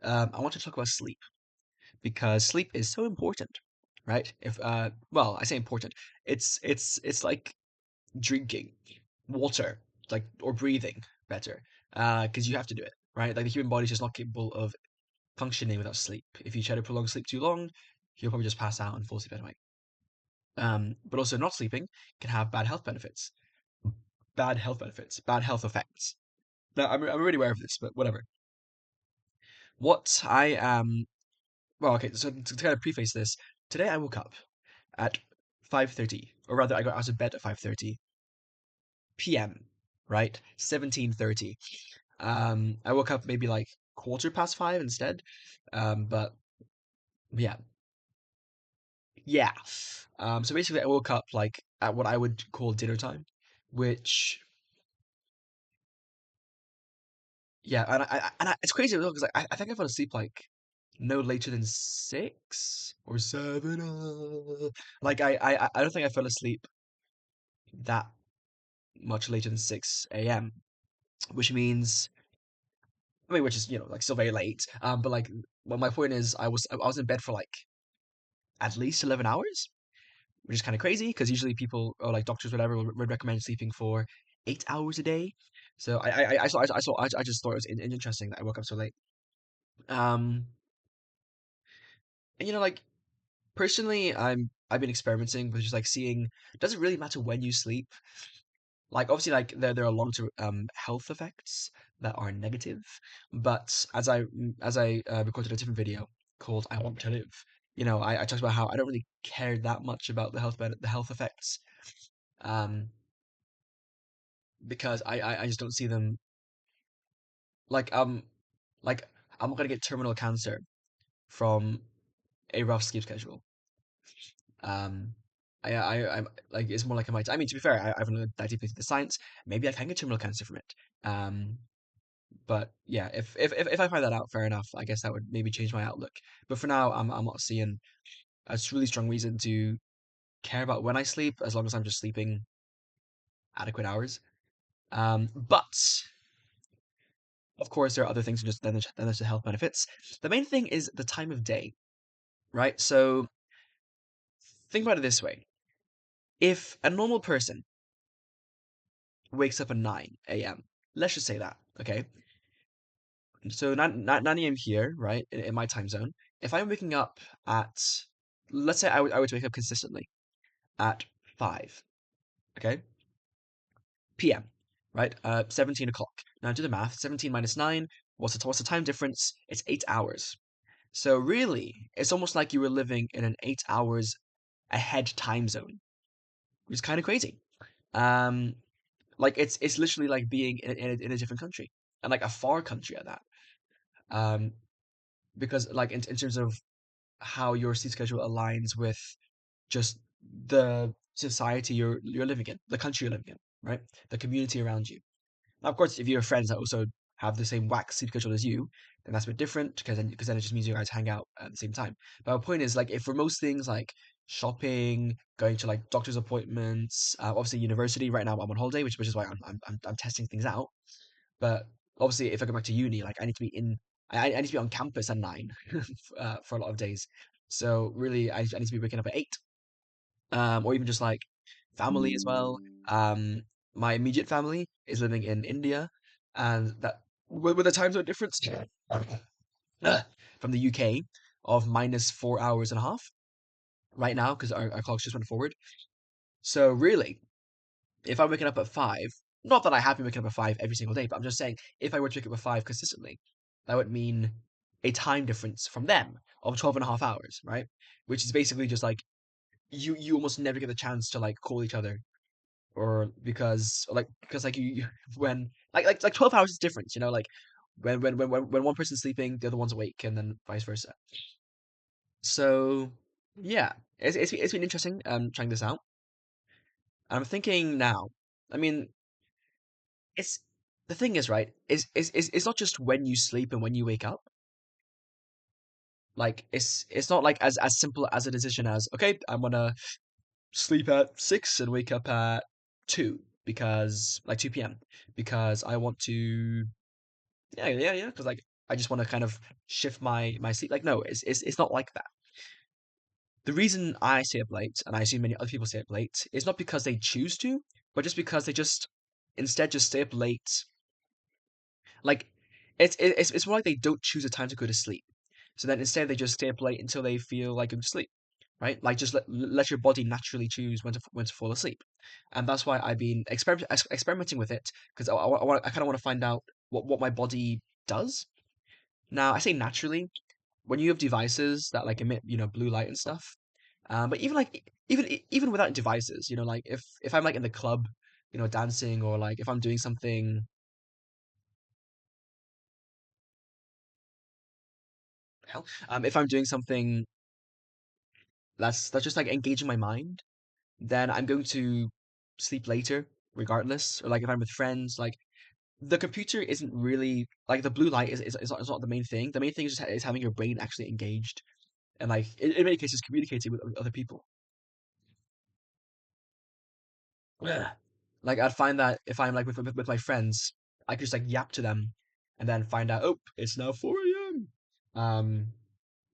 I want to talk about sleep because sleep is so important, right? If well, I say important. It's like drinking water, like or breathing better, because you have to do it, right? Like the human body is just not capable of functioning without sleep. If you try to prolong sleep too long, you'll probably just pass out and fall asleep anyway. But also not sleeping can have bad health effects. Now, I'm already aware of this, but whatever. What I well, okay, so to kind of preface this, today I woke up at 5:30, or rather, I got out of bed at 5:30 p.m., right? 17:30. I woke up maybe like quarter past five instead. But yeah, yeah. So basically, I woke up like at what I would call dinner time, which yeah, it's crazy because I think I fell asleep like no later than 6 or 7. Like I don't think I fell asleep that much later than 6 a.m., which means I mean, which is like still very late. But like, well, my point is, I was in bed for like at least 11 hours, which is kind of crazy because usually people or like doctors whatever would recommend sleeping for 8 hours a day. So I just thought it was interesting that I woke up so late. Um, and like personally, I've been experimenting with just like seeing does it really matter when you sleep? Like obviously like there are long-term health effects that are negative, but as I recorded a different video called I Want to Live, I talked about how I don't really care that much about the health effects, um because I just don't see them like like I'm not gonna get terminal cancer from a rough sleep schedule. Um, I'm like it's more like I mean, to be fair, I haven't looked that deeply into the science. Maybe I can get terminal cancer from it. But yeah, if I find that out, fair enough. I guess that would maybe change my outlook. But for now, I'm not seeing a really strong reason to care about when I sleep, as long as I'm just sleeping adequate hours. But of course, there are other things than just the health benefits. The main thing is the time of day, right? So think about it this way: if a normal person wakes up at 9 a.m., let's just say that, okay? So 9 a.m. here, right, in my time zone. If I'm waking up at, let's say I would wake up consistently at 5, okay, p.m., right, 17 o'clock. Now do the math. 17 minus 9. What's the time difference? It's 8 hours. So really, it's almost like you were living in an 8 hours ahead time zone, which is kind of crazy. Um, like it's literally like being in a different country and like a far country at that. Um, because like in terms of how your sleep schedule aligns with just the society you're living in, the country you're living in, right? The community around you. Now, of course, if you have friends that also have the same whack sleep schedule as you, then that's a bit different because then it just means you guys hang out at the same time. But my point is, like, if for most things like shopping, going to like doctor's appointments, obviously university. Right now, I'm on holiday, which is why I'm testing things out. But obviously, if I go back to uni, like I need to be in, I need to be on campus at 9 for a lot of days. So really, I need to be waking up at 8, or even just like family as well. Um, my immediate family is living in India, and that with the time zone difference from the UK of minus 4 hours and a half right now because our clocks just went forward. So really, if I'm waking up at 5, not that I have been waking up at 5 every single day, but I'm just saying if I were to wake up at 5 consistently, that would mean a time difference from them of 12 and a half hours, right? Which is basically just like you almost never get the chance to like call each other or because like you when like 12 hours is different, like when one person's sleeping, the other one's awake, and then vice versa. So yeah, it's been interesting trying this out. I'm thinking now. I mean, it's the thing is right. Is it's not just when you sleep and when you wake up. Like it's not like as simple as a decision as okay, I'm gonna sleep at 6 and wake up at 2 because like 2 p.m. because I want to. Yeah, because like I just want to kind of shift my sleep. Like, no, it's not like that. The reason I stay up late, and I assume many other people stay up late, is not because they choose to, but just because they just instead just stay up late. Like, it's more like they don't choose a time to go to sleep. So then instead they just stay up late until they feel like going to sleep, right? Like just let your body naturally choose when to fall asleep, and that's why I've been experimenting with it because I kind of want to find out what my body does. Now I say naturally when you have devices that like emit blue light and stuff, but even like even without devices, like if I'm like in the club, dancing, or like if I'm doing something. Hell, if I'm doing something that's just like engaging my mind, then I'm going to sleep later regardless. Or like if I'm with friends, like the computer isn't really like the blue light is not the main thing. The main thing is having your brain actually engaged and like in many cases communicating with other people. Yeah. Like I'd find that if I'm like with my friends, I could just like yap to them and then find out, oh, it's now 4 a.m.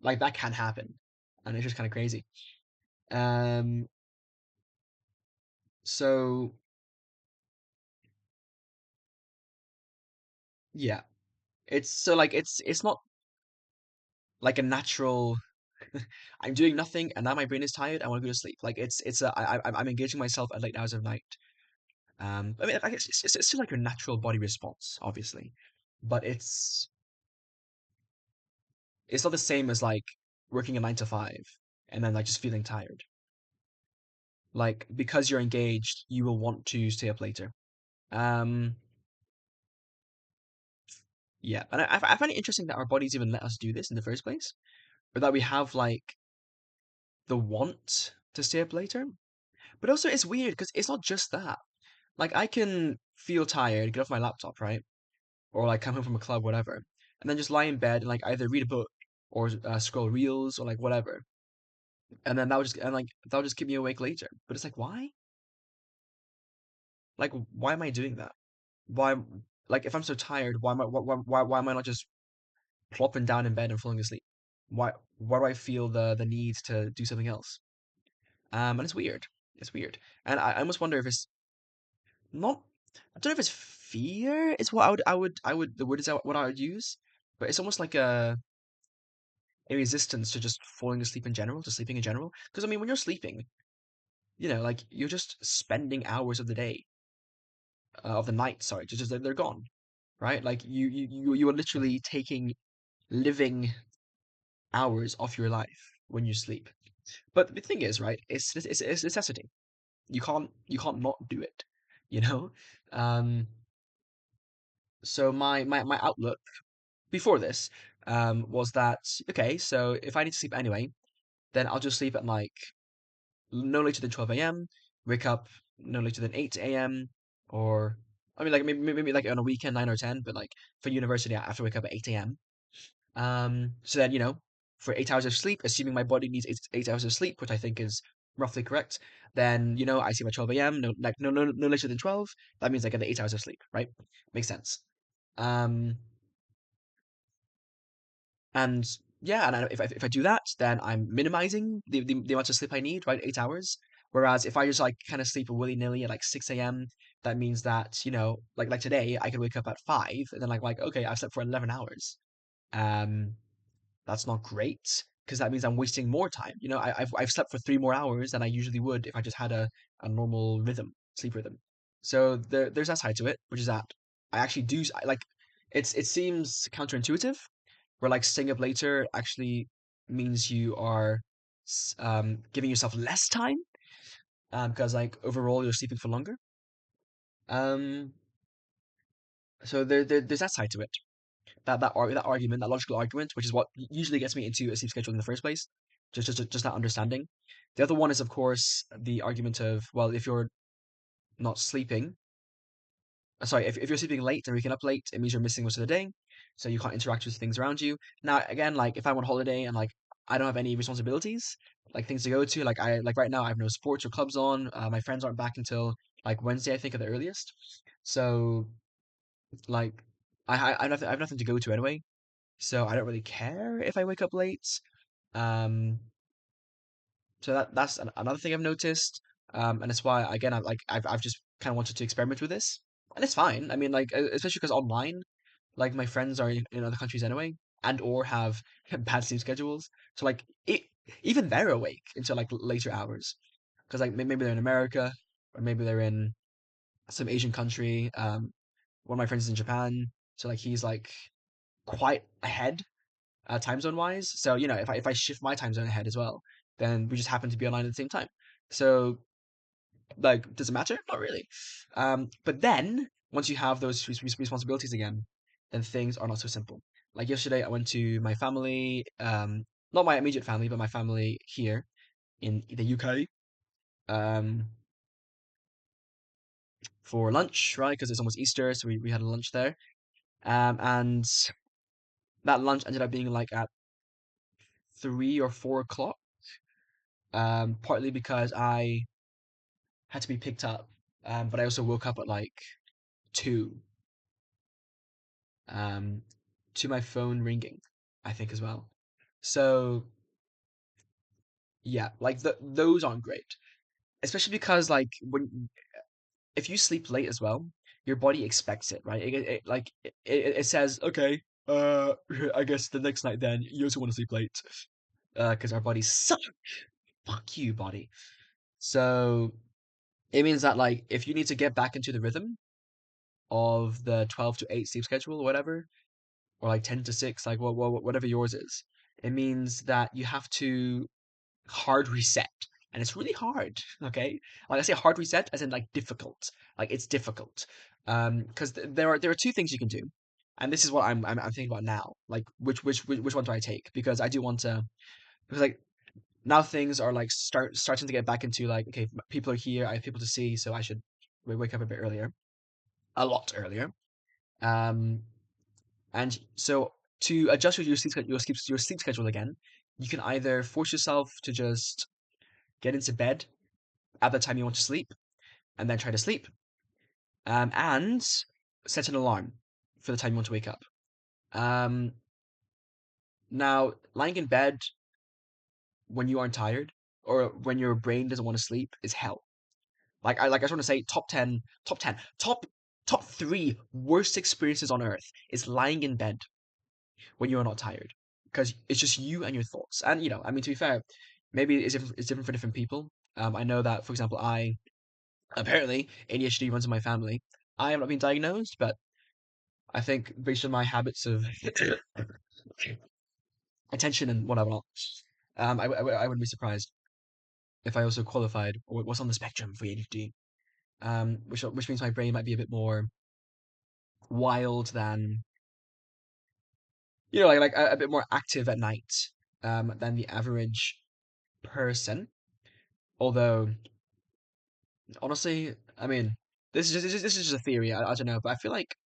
Like that can happen, and it's just kind of crazy. Um, so yeah, it's not like a natural. I'm doing nothing, and now my brain is tired. I want to go to sleep. Like I'm engaging myself at late hours of night. I mean, I guess it's still like your natural body response, obviously, but it's not the same as like working a 9 to 5 and then like just feeling tired. Like because you're engaged, you will want to stay up later. Um, yeah, and I find it interesting that our bodies even let us do this in the first place, or that we have like the want to stay up later. But also, it's weird because it's not just that. Like I can feel tired, get off my laptop, right? Or like come home from a club, whatever, and then just lie in bed and like either read a book or scroll reels or like whatever, and then that'll just keep me awake later. But it's like why? Like why am I doing that? Why? Like if I'm so tired, why am I not just plopping down in bed and falling asleep? Why do I feel the need to do something else? And it's weird. It's weird, and I almost wonder if it's not. I don't know if it's fear. It's what I would the word is what I would use, but it's almost like a resistance to just falling asleep in general, to sleeping in general. Because I mean, when you're sleeping, like you're just spending hours of the day, of the night. Sorry, just they're gone, right? Like you are literally taking living hours off your life when you sleep. But the thing is, right? It's a necessity. You can't not do it, you know. Um, so my outlook before this was that okay. So if I need to sleep anyway, then I'll just sleep at like no later than 12 a.m., wake up no later than 8 a.m., or I mean, like maybe like on a weekend 9 or 10, but like for university, I have to wake up at 8 a.m. So then, for 8 hours of sleep, assuming my body needs eight hours of sleep, which I think is roughly correct, then, I sleep at 12 a.m., no later than 12. That means I get the 8 hours of sleep, right? Makes sense. Um, And yeah, and if I do that, then I'm minimizing the amount of sleep I need, right? 8 hours. Whereas if I just like kind of sleep willy nilly at like 6 a.m., that means that, like today, I could wake up at 5 and then like okay, I've slept for 11 hours. Um, that's not great because that means I'm wasting more time. I've slept for 3 more hours than I usually would if I just had a normal sleep rhythm. So there's that side to it, which is that I actually like it seems counterintuitive where like staying up later actually means you are giving yourself less time because like overall you're sleeping for longer. Um, so there's that side to it. That argument, that logical argument, which is what usually gets me into a sleep schedule in the first place. Just that understanding. The other one is of course the argument of well, if you're not sleeping, sorry, if you're sleeping late and waking up late, it means you're missing most of the day, so you can't interact with things around you. Now, again, like if I'm on holiday and like I don't have any responsibilities, like things to go to, like right now I have no sports or clubs on. My friends aren't back until like Wednesday, I think, at the earliest. So like I have nothing to go to anyway. so I don't really care if I wake up late. Um, so that's another thing I've noticed. And it's why again I've just kind of wanted to experiment with this, and it's fine. I mean, like especially because online, like my friends are in other countries anyway, and or have bad sleep schedules. So like even they're awake until like later hours, because like maybe they're in America, or maybe they're in some Asian country. One of my friends is in Japan, so like he's like quite ahead time zone wise. So you know, if I shift my time zone ahead as well, then we just happen to be online at the same time. So like, does it matter? Not really. But then once you have those responsibilities again, then things are not so simple. Like yesterday, I went to my family, not my immediate family, but my family here in the UK, um, for lunch, right? Because it's almost Easter, so we had a lunch there. And that lunch ended up being like at 3 or 4 o'clock. Partly because I had to be picked up, but I also woke up at like 2, um, to my phone ringing, I think as well. So yeah, like those aren't great, especially because like when if you sleep late as well, your body expects it, right? It says, okay, I guess the next night then you also want to sleep late, because our bodies suck. Fuck you, body. So it means that like if you need to get back into the rhythm of the 12 to 8 sleep schedule or whatever, or like 10 to 6, like whatever yours is, it means that you have to hard reset. And it's really hard, okay? Like I say hard reset as in like difficult. Like it's difficult. Because there are two things you can do. And this is what I'm thinking about now. Like which one do I take? Because I do want to, because like now things are like starting to get back into like, okay, people are here, I have people to see, so I should wake up a bit earlier, a lot earlier. Um, and so to adjust your sleep schedule again, you can either force yourself to just get into bed at the time you want to sleep and then try to sleep, and set an alarm for the time you want to wake up. Um, Now, lying in bed when you aren't tired or when your brain doesn't want to sleep is hell. Like I just want to say top 3 worst experiences on earth is lying in bed when you are not tired, because it's just you and your thoughts. And you know, I mean, to be fair, maybe it's different for different people. I know that, for example, I apparently ADHD runs in my family. I have not been diagnosed, but I think based on my habits of attention and whatever, I wouldn't be surprised if I also qualified or was on the spectrum for ADHD. Which means my brain might be a bit more wild than, you know, like a bit more active at night, than the average person. Although honestly, I mean, this is just a theory. I don't know, but I feel like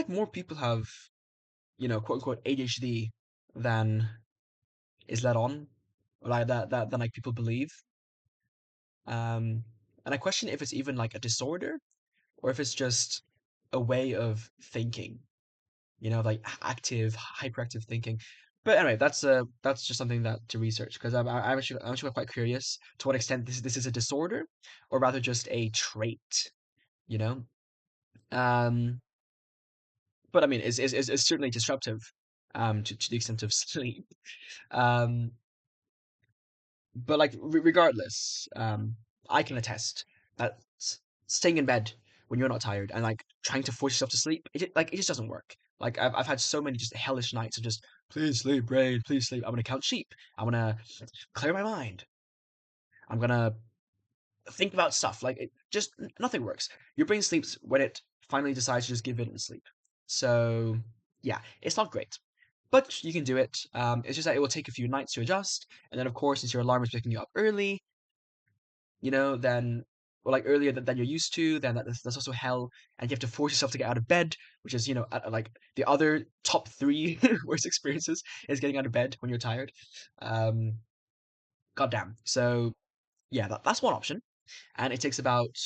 more people have, you know, quote unquote ADHD than is let on, or like that than like people believe. Um, and I question if it's even like a disorder or if it's just a way of thinking, you know, like active, hyperactive thinking. But anyway, that's just something that to research, because I'm actually quite curious to what extent this is a disorder or rather just a trait, you know. Um, but I mean, it's certainly disruptive, to the extent of sleep. Um, but like regardless, I can attest that staying in bed when you're not tired and like trying to force yourself to sleep, it just doesn't work. Like I've had so many just hellish nights of just please sleep, brain, please sleep. I'm gonna count sheep. I'm gonna clear my mind. I'm gonna think about stuff. Like it just nothing works. Your brain sleeps when it finally decides to just give in and sleep. So yeah, it's not great. But you can do it. It's just that it will take a few nights to adjust, and then of course, since your alarm is picking you up early, you know, then or like earlier than you're used to, then that's also hell, and you have to force yourself to get out of bed, which is, you know, like the other top 3 worst experiences is getting out of bed when you're tired. Um, Goddamn. So yeah, that's one option, and it takes about,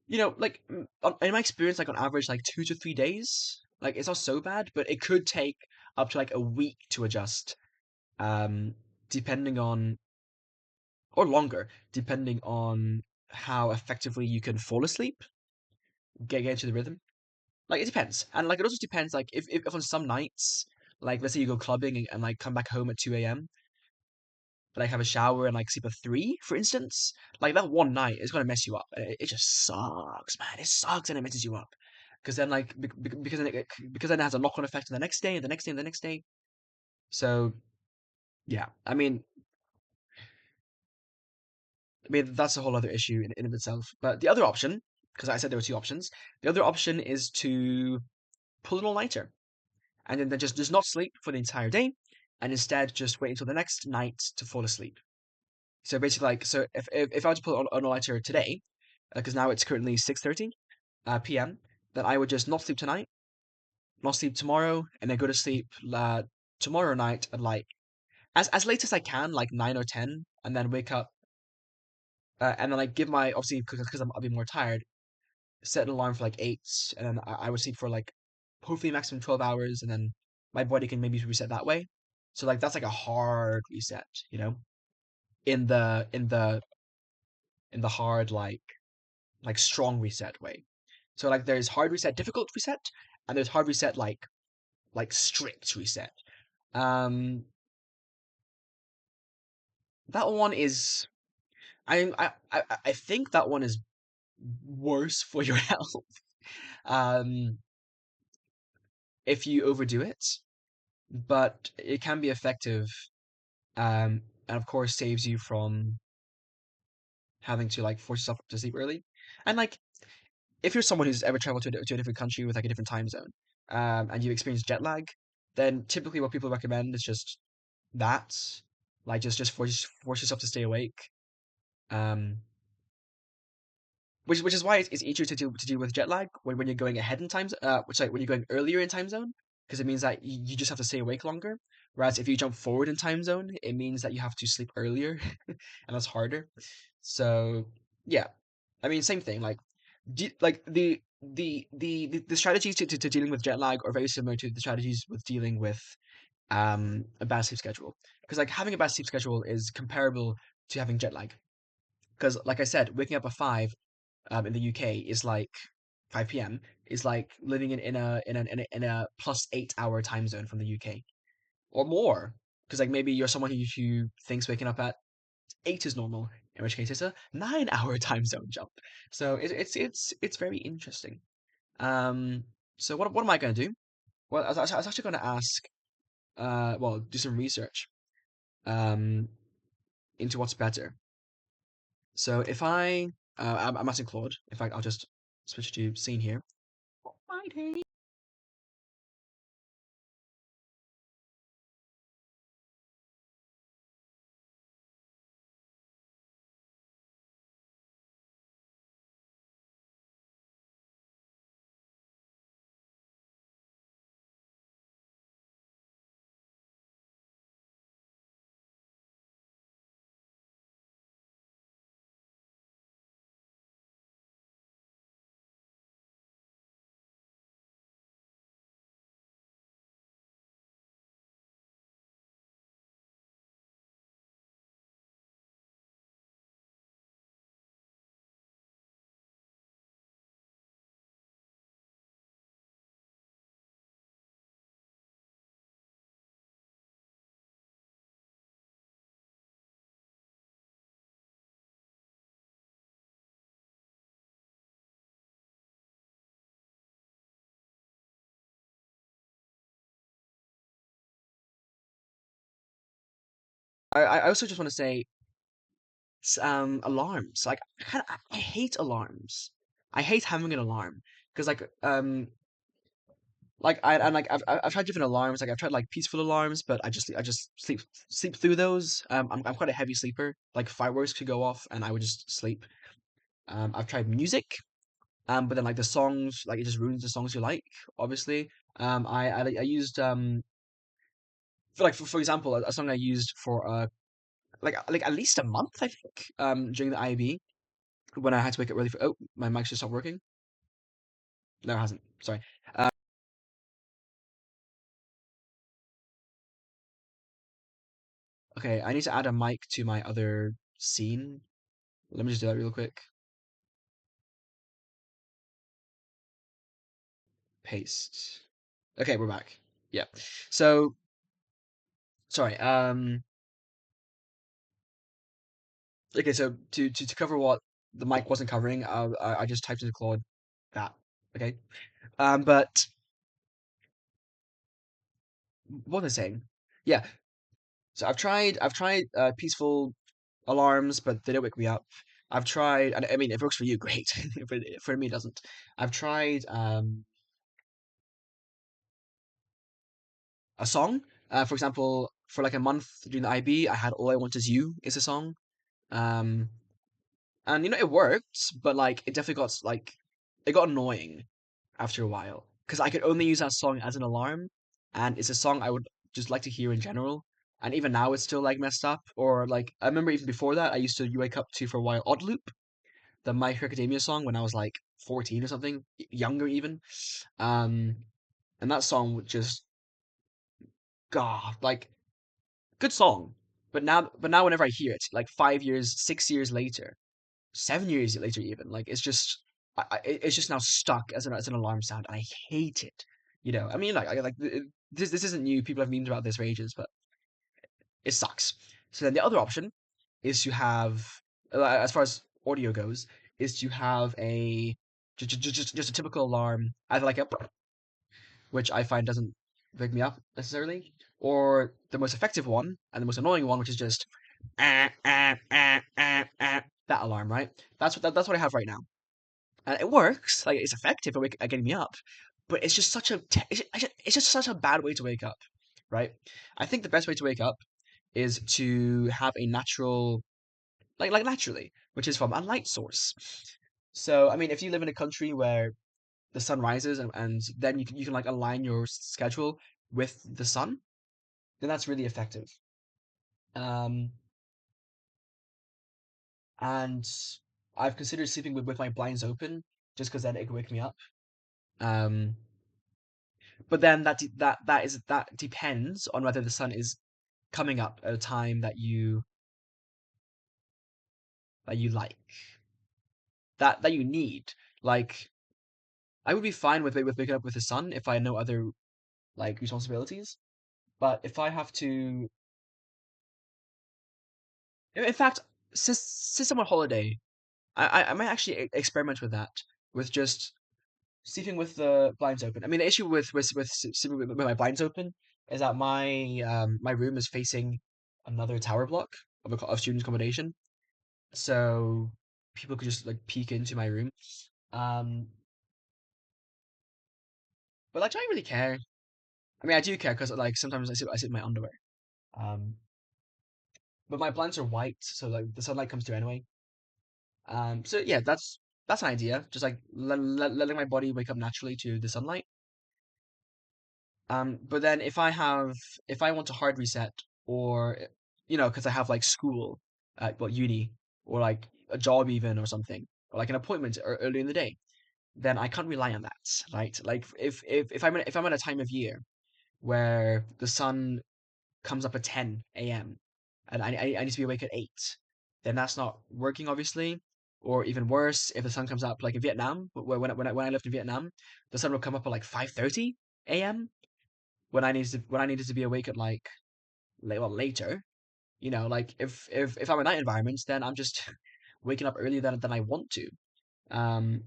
you know, like in my experience, like on average, like 2 to 3 days. Like it's not so bad, but it could take up to like a week to adjust, um, depending on or longer, depending on how effectively you can fall asleep, get into the rhythm. Like it depends, and like it also depends. Like if on some nights, like let's say you go clubbing and like come back home at 2 a.m. like have a shower and like sleep at 3, for instance, like that one night is gonna mess you up. It just sucks, man. It sucks and it messes you up. Because then like because then it has a knock-on effect on the next day and the next day and the next day. So yeah, I mean that's a whole other issue in of itself. But the other option, because I said there were two options, the other option is to pull an all-nighter and then just not sleep for the entire day, and instead just wait until the next night to fall asleep. So basically, like, so if I were to pull an all-nighter today, because now it's currently 6:30 p.m., then I would just not sleep tonight, not sleep tomorrow, and then go to sleep tomorrow night at like as late as I can, like 9 or 10, and then wake up and then like give my obviously because I'll be more tired, set an alarm for like 8, and then I would sleep for like hopefully maximum 12 hours, and then my body can maybe reset that way. So like that's like a hard reset, in the hard like strong reset way. So like there's hard reset, difficult reset, and there's hard reset like strict reset. Um, that one is I think that one is worse for your health. Um, if you overdo it, but it can be effective. And of course saves you from having to like force yourself to sleep early. And like if you're someone who's ever traveled to a different country with like a different time zone, and you experience jet lag, then typically what people recommend is just that, like just force yourself to stay awake. Um, which is why it's easier to deal with jet lag when you're going ahead in times. Which like when you're going earlier in time zone, because it means that you just have to stay awake longer. Whereas if you jump forward in time zone, it means that you have to sleep earlier, and that's harder. So yeah, I mean same thing. Like like the strategies to dealing with jet lag are very similar to the strategies with dealing with a bad sleep schedule. Because like having a bad sleep schedule is comparable to having jet lag. Because like I said, waking up at 5 in the UK is like 5 p.m. is like living in a +8 hour time zone from the UK or more. Because like maybe you're someone who thinks waking up at 8 is normal, in which case it's a 9 hour time zone jump. So it's very interesting. Um, so what am I going to do? Well, I was actually going to ask, well, do some research um into what's better. So if I'm asking Claude. In fact, I'll just switch to scene here. Alrighty. I also just want to say alarms. Like I hate alarms. I hate having an alarm because I've tried different alarms. Like I've tried like peaceful alarms, but I just sleep through those. I'm quite a heavy sleeper. Like fireworks could go off and I would just sleep. I've tried music, but then like the songs, like it just ruins the songs you like. Obviously, I used for example a song I used for like at least a month I think during the IB when I had to wake up early for. Oh, my mic just stopped working. No, it hasn't. Sorry. Okay, I need to add a mic to my other scene. Let me just do that real quick. Paste. Okay, we're back. Yeah. So sorry. Okay. So to cover what the mic wasn't covering, I just typed into Claude that. Okay. But what was I saying? Yeah. So I've tried peaceful alarms, but they don't wake me up. I've tried, and I mean, if it works for you, great. But for me, it doesn't. I've tried a song. For example, for like a month during the IB, I had "All I Want Is You" is a song. Um, and you know it worked, but like it definitely got like it got annoying after a while because I could only use that song as an alarm, and it's a song I would just like to hear in general. And even now, it's still like messed up. Or like I remember even before that, I used to wake up to for a while Odd Loop, the My Hero Academia song when I was like 14 or something, younger even. Um, and that song would just God, like good song. But now whenever I hear it, like 5 years, 6 years later, 7 years later, even like it's just now stuck as an alarm sound, and I hate it. I mean, this isn't new. People have memes about this for ages, but it sucks. So then the other option is to have, as far as audio goes, is to have a just a typical alarm, either like a which I find doesn't wake me up necessarily, or the most effective one and the most annoying one, which is just that alarm, right? That's what I have right now, and it works. Like it's effective at getting me up, but it's just it's just such a bad way to wake up, right? I think the best way to wake up is to have a natural, like naturally, which is from a light source. So I mean, if you live in a country where the sun rises and then you can like align your schedule with the sun, then that's really effective. Um, and I've considered sleeping with my blinds open just because then it could wake me up. Um, but then that depends on whether the sun is coming up at a time that you like, that you need. Like I would be fine with waking up with the sun if I had no other like responsibilities. But if I have to, in fact, since I'm on holiday, I might actually experiment with that, with just sleeping with the blinds open. I mean, the issue with sleeping with my blinds open is that my room is facing another tower block of student accommodation, so people could just like peek into my room. Um, but like, I don't really care. I mean, I do care because like sometimes I sit in my underwear. Um, but my blinds are white, so like the sunlight comes through anyway. So yeah, that's an idea. Just like letting my body wake up naturally to the sunlight. But then if I want to hard reset, or because I have like school, uni, or like a job even or something, or like an appointment early in the day, then I can't rely on that, right? Like if I'm at a time of year where the sun comes up at 10 a.m. and I need to be awake at 8, then that's not working, obviously. Or even worse, if the sun comes up like in Vietnam, when I lived in Vietnam, the sun would come up at like 5:30 a.m. when I needed to be awake at like later. Like if I'm in night environments, then I'm just waking up earlier than I want to. Um,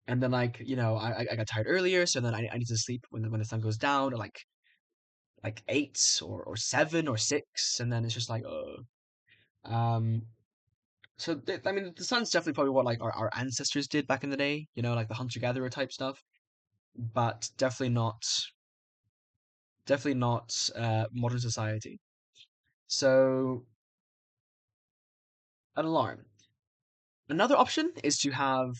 and then like I got tired earlier, so then I need to sleep when the sun goes down, or like 8 or 7 or 6, and then it's just like um so I mean the sun's definitely probably what like our ancestors did back in the day, like the hunter gatherer type stuff, but definitely not modern society. So an alarm. Another option is to have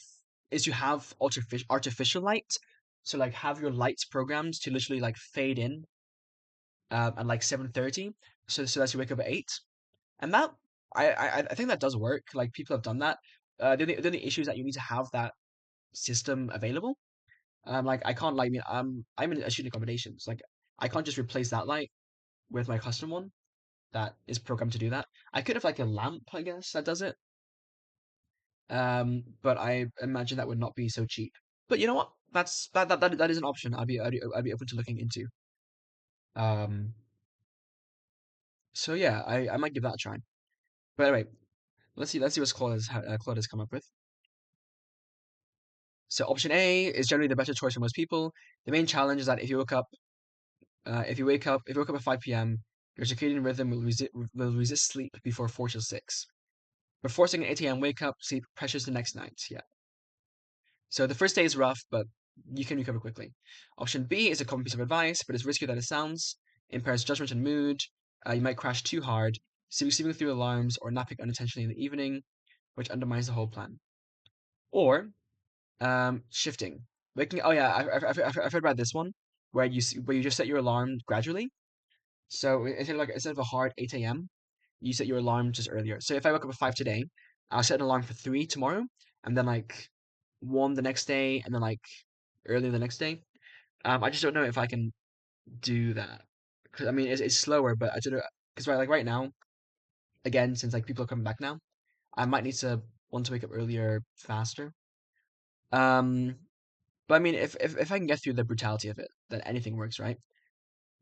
artificial light. So like have your lights programmed to literally like fade in at like 7:30, so that you wake up at 8. And that I think that does work. Like people have done that. The only issue is that you need to have that system available. Like I can't like I mean I'm in a student accommodations. Like I can't just replace that light with my custom one that is programmed to do that. I could have like a lamp, I guess, that does it. But I imagine that would not be so cheap. But you know what? That is an option. I'd be open to looking into. Um, so yeah, I might give that a try. But anyway, let's see what Claude has come up with. So option A is generally the better choice for most people. The main challenge is that if you wake up at 5 p.m., your circadian rhythm will resist sleep before 4 till 6. But forcing an 8 a.m. wake up, sleep pressures the next night. Yeah. So the first day is rough, but you can recover quickly. Option B is a common piece of advice, but it's riskier than it sounds. Impairs judgment and mood. You might crash too hard, sleeping through alarms, or napping unintentionally in the evening, which undermines the whole plan. Or shifting. Waking. Oh yeah, I've heard about this one where you just set your alarm gradually. So instead of a hard 8 a.m., you set your alarm just earlier. So if I wake up at 5 today, I'll set an alarm for 3 tomorrow, and then like 1 the next day, and then like early the next day. I just don't know if I can do that. Cause I mean it's slower, but I don't know because right now, again, since like people are coming back now, I might need to want to wake up earlier faster. Um, but I mean if I can get through the brutality of it, then anything works, right?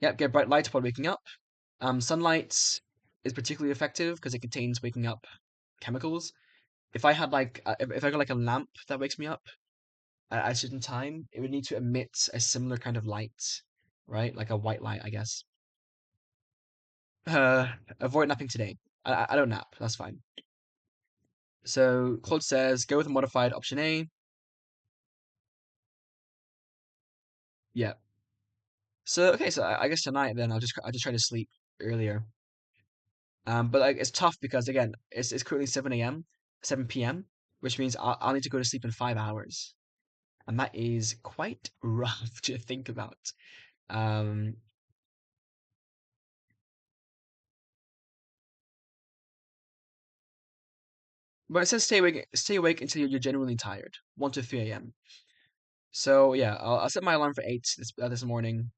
Yep, get bright light upon waking up. Sunlight is particularly effective because it contains waking up chemicals. If I had like if I got like a lamp that wakes me up at a certain time, it would need to emit a similar kind of light, right? Like a white light, I guess. Uh, avoid napping today. I don't nap. That's fine. So Claude says go with a modified option A. Yeah. So okay, so I guess tonight then I'll just try to sleep earlier. But like it's tough because again it's currently 7 a.m., 7 p.m., which means I'll need to go to sleep in 5 hours, and that is quite rough to think about. Um, but it says stay awake until you're genuinely tired, 1 to 3 a.m. So yeah, I'll set my alarm for 8 this morning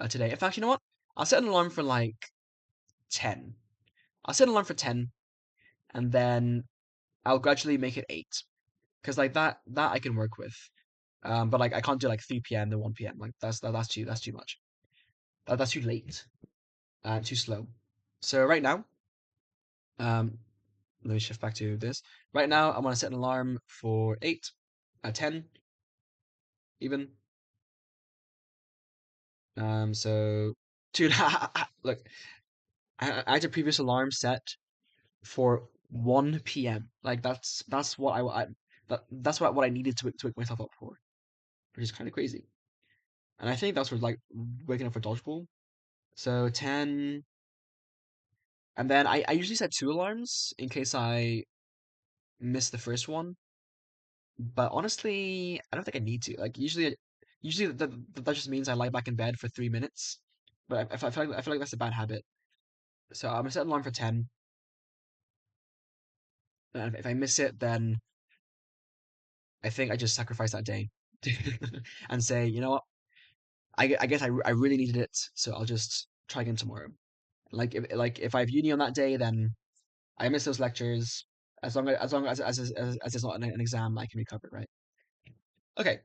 today. In fact, you know what? I'll set an alarm for like 10. I'll set an alarm for 10, and then I'll gradually make it 8 because like that I can work with. But like I can't do like 3 p.m. to 1 p.m. Like that's too much. That's too late. Too slow. So right now, um, let me shift back to this. Right now, I want to set an alarm for 8, 10, even. So, dude, look, I had a previous alarm set for 1 p.m. Like that's what that's what I needed to wake myself up for, which is kind of crazy. And I think that's for like waking up for dodgeball. So 10, and then I usually set 2 alarms in case I miss the first one. But honestly, I don't think I need to. Like usually that just means I lie back in bed for 3 minutes. But I feel like that's a bad habit. So I'm gonna set an alarm for 10. And if I miss it, then I think I just sacrifice that day and say, you know what? I guess I really needed it, so I'll just try again tomorrow. Like if I have uni on that day, then I miss those lectures. As it's not an exam, I can recover, right? Okay,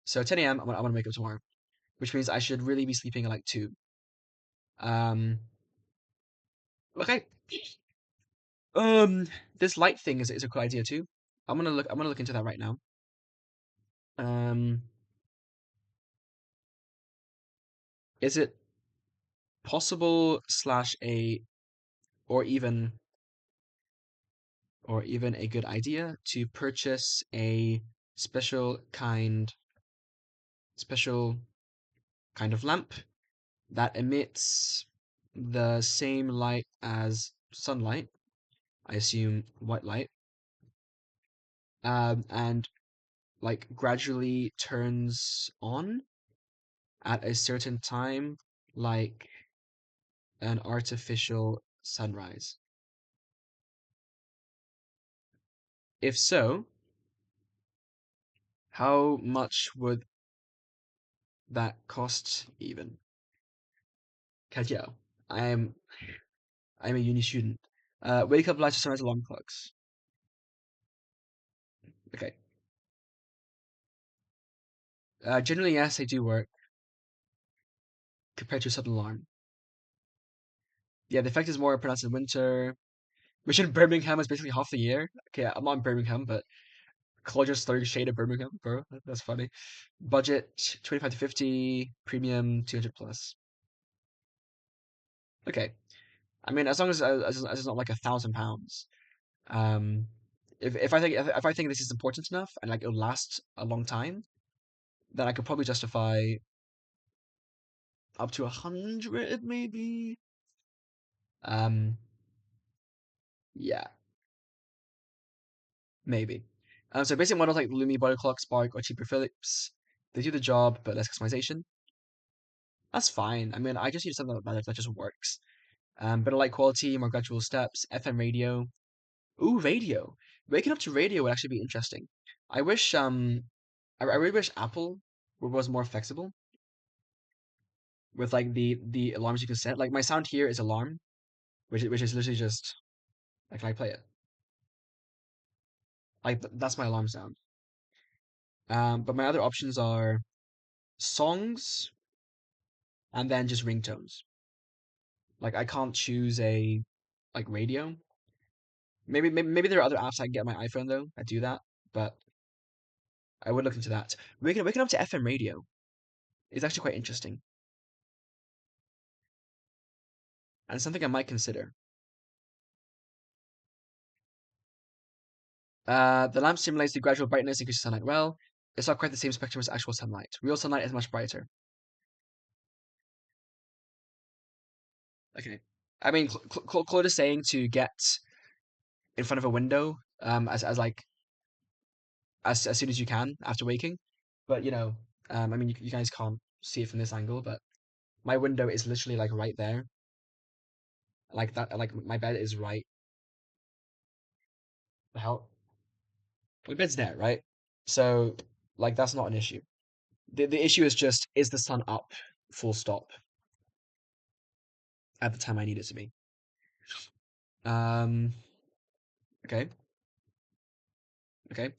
so 10 a.m. I'm gonna wake up tomorrow, which means I should really be sleeping at like 2. Um, okay. Um, this light thing is a cool idea too. I'm gonna look into that right now. Um, is it possible slash a or even a good idea to purchase a special kind special kind of lamp that emits the same light as sunlight, I assume white light, and like gradually turns on at a certain time, like an artificial sunrise? If so, how much would that cost even? Kojo. I'm I'm a uni student. Wake up lights or sunrise alarm clocks. Okay. Generally, yes, they do work compared to a sudden alarm. Yeah, the effect is more pronounced in winter. Which in Birmingham is basically half the year. Okay, I'm not in Birmingham, but Kojo's third shade of Birmingham, bro. That's funny. Budget 25 to 50, premium 200 plus. Okay. I mean, as long as it's not like £1,000. Um, if I think this is important enough and like it'll last a long time, then I could probably justify up to 100 maybe. Um, yeah, maybe. So basic models like Lumi, Body Clock, Spark, or cheaper Philips, they do the job but less customization. That's fine. I mean, I just need something that just works. Better light quality, more gradual steps, FM radio. Ooh, radio. Waking up to radio would actually be interesting. I wish I really wish Apple was more flexible with like the alarms you can set. Like my sound here is alarm, which is literally just like can I play it? Like that's my alarm sound. But my other options are songs and then just ringtones. Like I can't choose a like radio. Maybe there are other apps I can get on my iPhone though. I do that, but I would look into that. Waking up to FM radio is actually quite interesting and something I might consider. The lamp simulates the gradual brightness increases sunlight. Well, it's not quite the same spectrum as actual sunlight. Real sunlight is much brighter. Okay. I mean, Claude is saying to get in front of a window, as like as soon as you can after waking. But I mean, you guys can't see it from this angle, but my window is literally like right there, like that. Like my bed is right. The hell, my bed's there, right? So like that's not an issue. The issue is just is the sun up, full stop, at the time I need it to be. Um, okay, okay.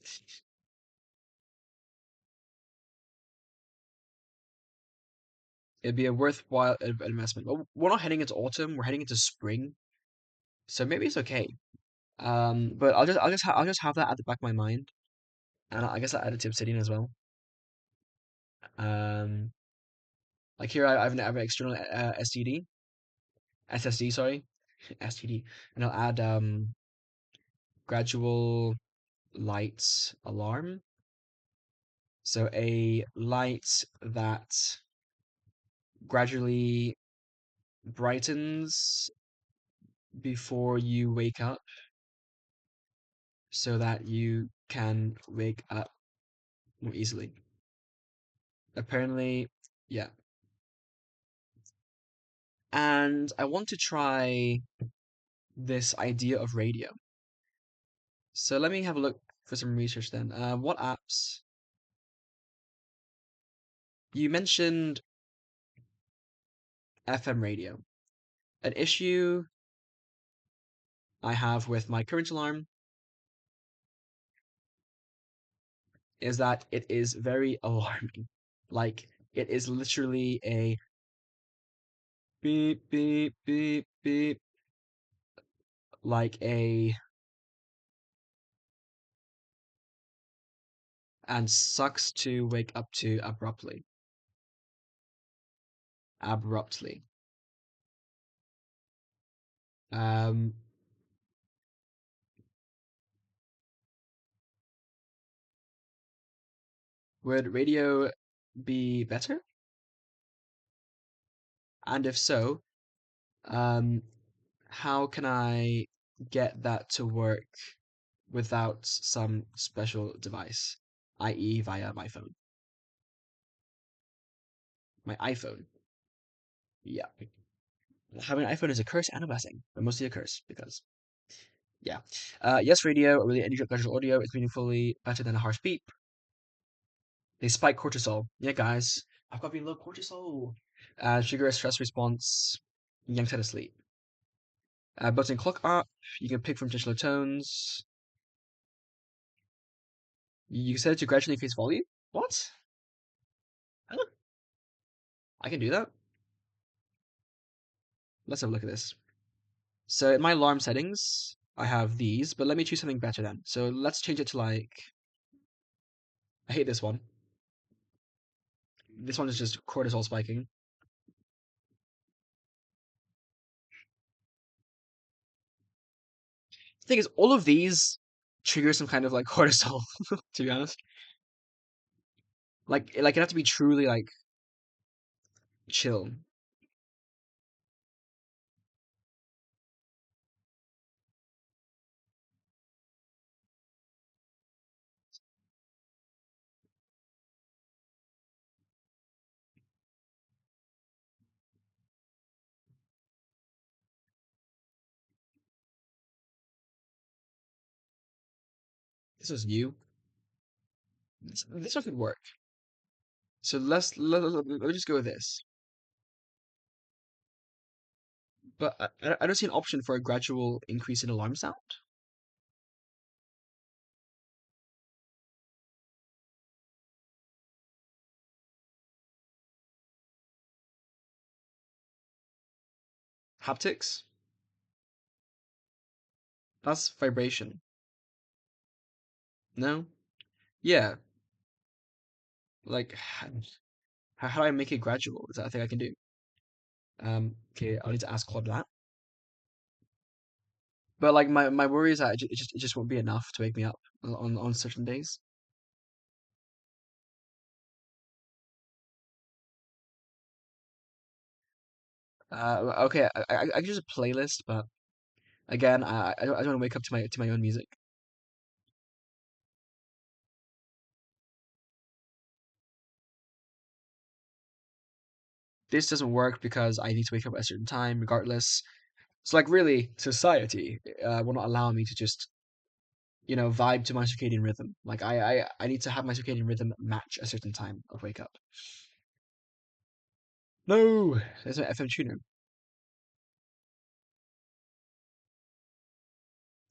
It'd be a worthwhile investment. But we're not heading into autumn. We're heading into spring, so maybe it's okay. But I'll just have that at the back of my mind, and I guess I'll add it to Obsidian as well. Um, like here I have an external SSD, sorry, STD, and I'll add gradual light alarm. So a light that gradually brightens before you wake up so that you can wake up more easily. Apparently, yeah. And I want to try this idea of radio. So let me have a look for some research then. What apps? You mentioned FM radio. An issue I have with my current alarm is that it is very alarming. Like, it is literally a beep, beep, beep, beep, like and sucks to wake up to abruptly. Abruptly. Um, would radio be better? And if so, um, how can I get that to work without some special device, i.e., via my phone? My iPhone. Yeah. Having an iPhone is a curse and a blessing, but mostly a curse because, yeah. Yes, radio, really any digital audio is meaningfully better than a harsh beep. They spike cortisol. Yeah, guys, I've got to be low cortisol. Trigger a stress response. yanked out of sleep. Built-in clock app. You can pick from digital tones. You can set it to gradually increase volume. What? Huh? I can do that. Let's have a look at this. So in my alarm settings, I have these, but let me choose something better then. So let's change it to like, I hate this one. This one is just cortisol spiking. The thing is, all of these trigger some kind of like cortisol, to be honest. Like it have to be truly like chill. This was new. This one could work. So let's just go with this. But I don't see an option for a gradual increase in alarm sound. Haptics? That's vibration. No? Yeah. Like, how do I make it gradual? Is that a thing I can do? Okay, I'll need to ask Claude that. But like my worry is that it just won't be enough to wake me up on certain days. Okay, I can use a playlist, but again, I don't want to wake up to my own music. This doesn't work because I need to wake up at a certain time, regardless. So like really, society will not allow me to just vibe to my circadian rhythm. Like I need to have my circadian rhythm match a certain time of wake up. No, there's no FM tuner.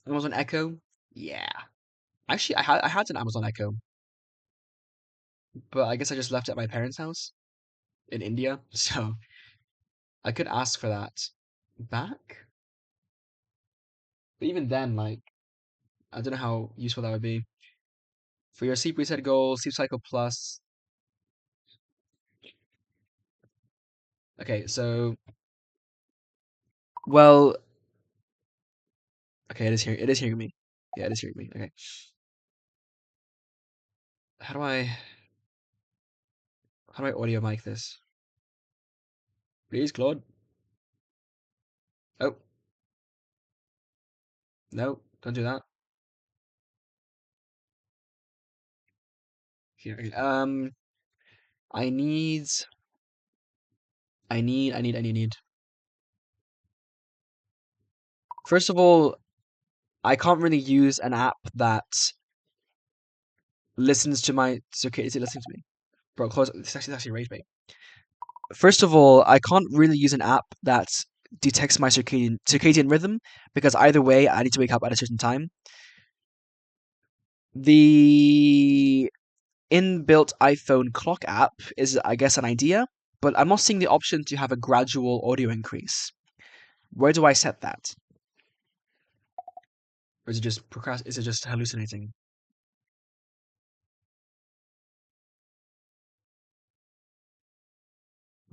Amazon Echo. Yeah, actually, I had an Amazon Echo, but I guess I just left it at my parents' house in India, so I could ask for that back. But even then, like, I don't know how useful that would be. For your sleep reset goal, sleep cycle plus. Okay, so well, okay, it is hearing me. Yeah, it is hearing me. Okay, how do I how do I audio mic this? Please, Claude. Oh, no, don't do that. Here, okay, I need, I need. First of all, I can't really use an app that listens to my circadian. Is it listening to me? Bro, close. This actually rage bait. First of all, I can't really use an app that detects my circadian rhythm because either way, I need to wake up at a certain time. The inbuilt iPhone clock app is, I guess, an idea, but I'm not seeing the option to have a gradual audio increase. Where do I set that? Or is it just Is it just hallucinating?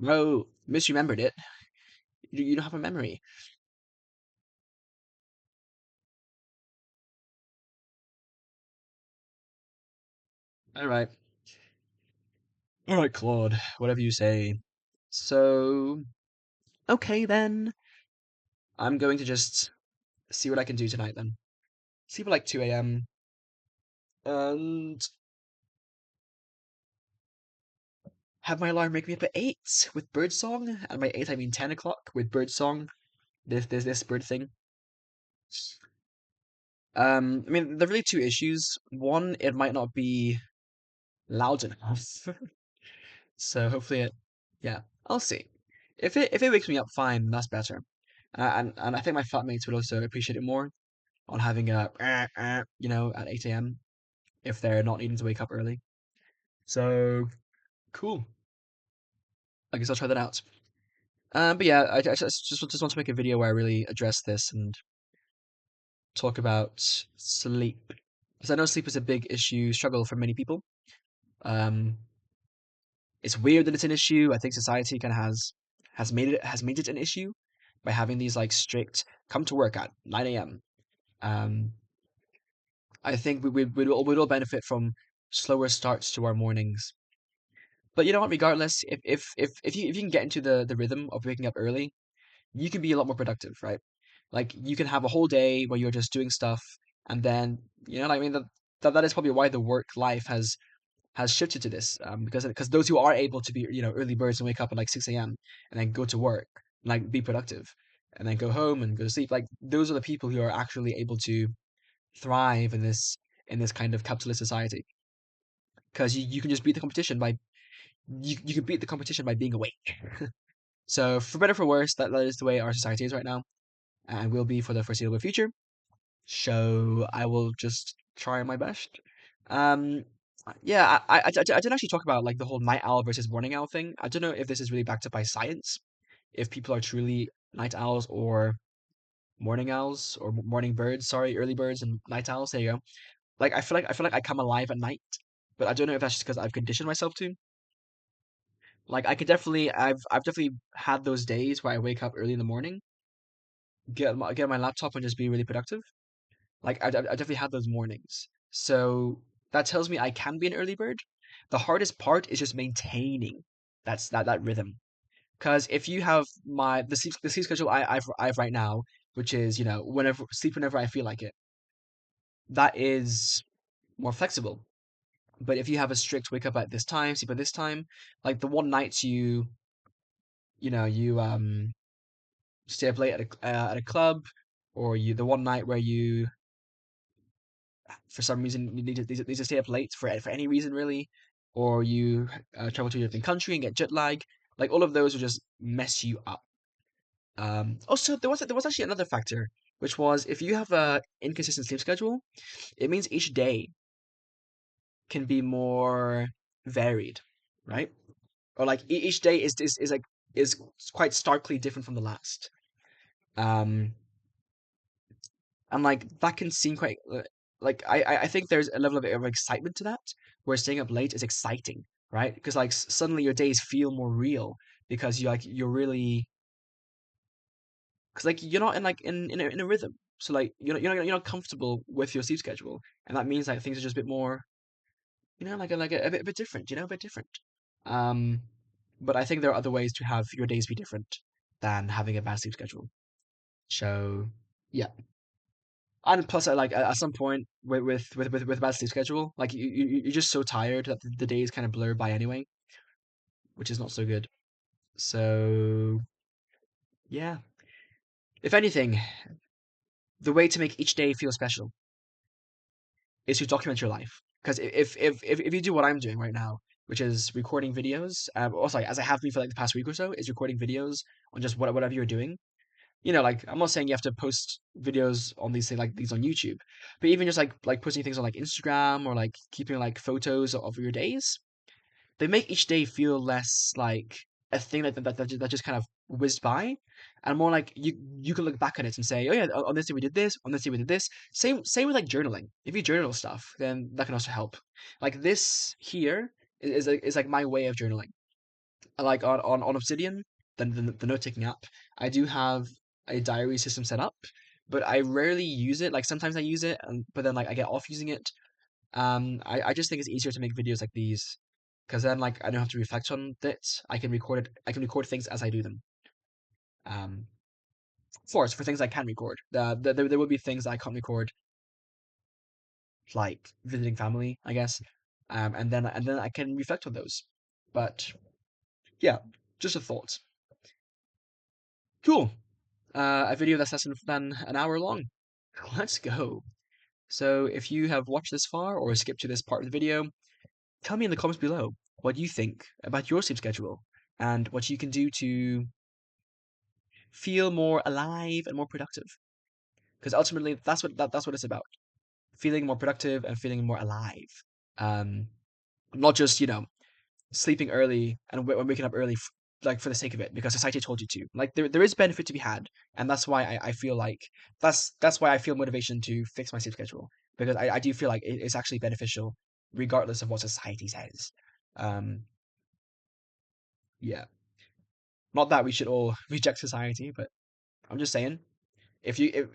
No, misremembered it. You don't have a memory. All right. All right, Claude. Whatever you say. So, okay then. I'm going to just see what I can do tonight then. Sleep at like 2 a.m. and have my alarm wake me up at 8 with birdsong. And by 8 I mean 10 o'clock with birdsong. There's this bird thing. I mean, there are really two issues. One, it might not be loud enough. So hopefully yeah, I'll see. If it wakes me up fine, that's better. And I think my flatmates would also appreciate it more on having a at 8 a.m. if they're not needing to wake up early. So cool. I guess I'll try that out. But yeah, I just want to make a video where I really address this and talk about sleep, because I know sleep is a big struggle for many people. Um, it's weird that it's an issue. I think society kind of has made it an issue by having these like strict come to work at 9 a.m. Um, I think we'd all benefit from slower starts to our mornings. But you know what? Regardless, if you can get into the rhythm of waking up early, you can be a lot more productive, right? Like you can have a whole day where you're just doing stuff, and then I mean that is probably why the work life has shifted to this, because those who are able to be early birds and wake up at like 6 a.m. and then go to work, and, like be productive, and then go home and go to sleep, like those are the people who are actually able to thrive in this kind of capitalist society, because you can just beat the competition by you can beat the competition by being awake. So for better or for worse, that is the way our society is right now, and will be for the foreseeable future. So I will just try my best. Um, yeah, I didn't actually talk about like the whole night owl versus morning owl thing. I don't know if this is really backed up by science, if people are truly night owls or morning owls, or morning birds, sorry, early birds and night owls. There you go. Like I feel like I come alive at night, but I don't know if that's just because I've conditioned myself to. Like I've definitely had those days where I wake up early in the morning, get my laptop and just be really productive. Like I definitely had those mornings. So that tells me I can be an early bird. The hardest part is just maintaining that rhythm. Because if you have the sleep schedule I've right now, which is whenever I feel like it, that is more flexible. But if you have a strict wake up at this time, sleep at this time, like the one night you stay up late at a club, or the one night where you for some reason you need to stay up late for any reason really, or you travel to a different country and get jet lag, like all of those will just mess you up. Also, there was actually another factor, which was if you have a inconsistent sleep schedule, it means each day can be more varied, right? Or like each day is quite starkly different from the last. Um, and like that can seem quite like I think there's a level of excitement to that, where staying up late is exciting, right? Because like suddenly your days feel more real, because you're really, because like you're not in like in a rhythm, so like you're not comfortable with your sleep schedule, and that means like things are just a bit more, like a bit different, a bit different. Um, but I think there are other ways to have your days be different than having a bad sleep schedule. So yeah. And plus, I like at some point with bad sleep schedule, like you're just so tired that the days kind of blur by anyway, which is not so good. So yeah, if anything, the way to make each day feel special is to document your life. Because if you do what I'm doing right now, which is recording videos, also as I have been for like the past week or so, is recording videos on just whatever you're doing. Like I'm not saying you have to post videos on these things like these on YouTube, but even just like posting things on like Instagram, or like keeping like photos of your days, they make each day feel less like a thing that just kind of whizzed by, and more like you can look back at it and say, oh yeah, on this day we did this, on this day we did this. Same with like journaling. If you journal stuff, then that can also help. Like this here is like my way of journaling. Like on Obsidian, the note taking app, I do have a diary system set up, but I rarely use it. Like sometimes I use it, but then like I get off using it. I just think it's easier to make videos like these, because then like I don't have to reflect on it. I can record it. I can record things as I do them. Um, for things I can record. There will be things I can't record, like visiting family, I guess. And then I can reflect on those. But yeah, just a thought. Cool. A video that's less than an hour long. Let's go. So if you have watched this far or skipped to this part of the video, tell me in the comments below what you think about your sleep schedule and what you can do to feel more alive and more productive. Because ultimately, that's what it's about: feeling more productive and feeling more alive. Um, not just sleeping early and waking up early, like for the sake of it, because society told you to. Like there is benefit to be had, and that's why I feel like that's why I feel motivation to fix my sleep schedule, because I do feel like it's actually beneficial, regardless of what society says. Um, yeah, not that we should all reject society, but I'm just saying, if you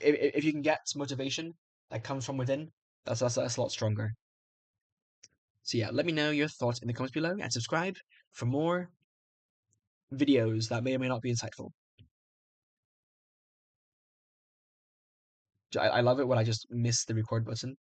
can get motivation that comes from within, that's a lot stronger. So yeah, let me know your thoughts in the comments below and subscribe for more videos that may or may not be insightful. I love it when I just miss the record button